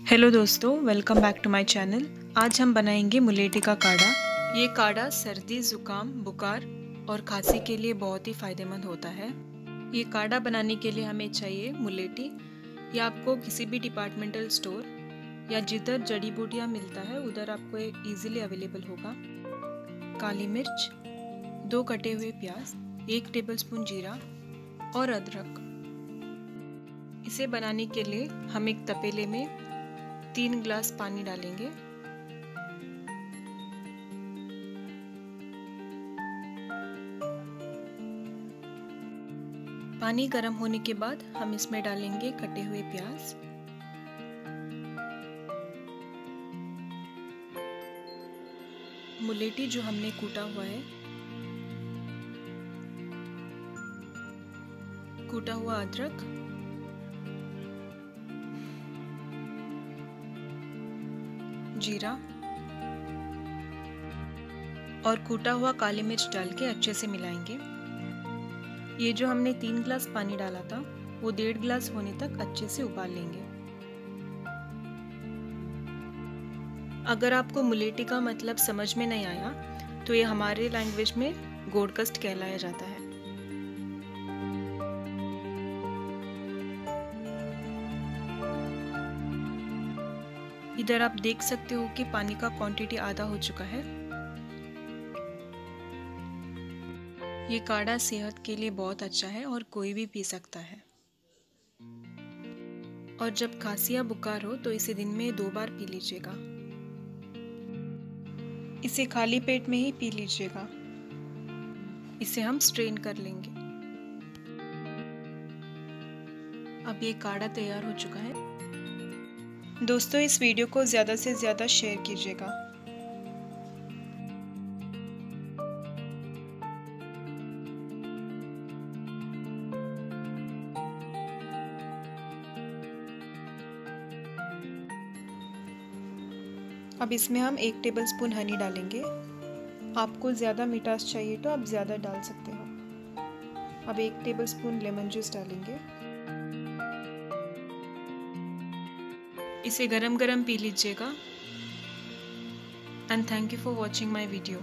Hello दोस्तों, welcome back to my channel. आज हम बनाएंगे मुलेठी का काढ़ा। ये काढ़ा सर्दी, ज़ुकाम, बुखार और खांसी के लिए बहुत ही फ़ायदेमंद होता है। ये काढ़ा बनाने के लिए हमें चाहिए मुलेठी। या आपको किसी भी डिपार्टमेंटल स्टोर या जिधर जड़ी बूटियाँ मिलता है उधर आपको इजीली अवेलेबल होगा। काली मिर्च, 2 कटे हुए प्याज, 1 टेबलस्पून जीरा और अदरक। इसे बनाने के लिए हम एक तपेले में 3 गिलास पानी डालेंगे। पानी गर्म होने के बाद हम इसमें डालेंगे कटे हुए प्याज, मुलेठी जो हमने कूटा हुआ है, कूटा हुआ अदरक, जीरा और कूटा हुआ काली मिर्च डाल के अच्छे से मिलाएंगे। ये जो हमने 3 गिलास पानी डाला था वो 1.5 गिलास होने तक अच्छे से उबाल लेंगे। अगर आपको मुलेठी का मतलब समझ में नहीं आया तो ये हमारे लैंग्वेज में गोडकस्ट कहलाया जाता है। इधर आप देख सकते हो कि पानी का क्वांटिटी आधा हो चुका है। ये काढ़ा सेहत के लिए बहुत अच्छा है और कोई भी पी सकता है। और जब खांसी या बुखार हो तो इसे दिन में 2 बार पी लीजिएगा। इसे खाली पेट में ही पी लीजिएगा। इसे हम स्ट्रेन कर लेंगे। अब ये काढ़ा तैयार हो चुका है। दोस्तों, इस वीडियो को ज़्यादा से ज़्यादा शेयर कीजिएगा। अब इसमें हम 1 टेबलस्पून हनी डालेंगे। आपको ज़्यादा मिठास चाहिए तो आप ज़्यादा डाल सकते हो। अब 1 टेबलस्पून लेमन जूस डालेंगे। इसे गरम गरम पी लीजिएगा। And thank you for watching my video.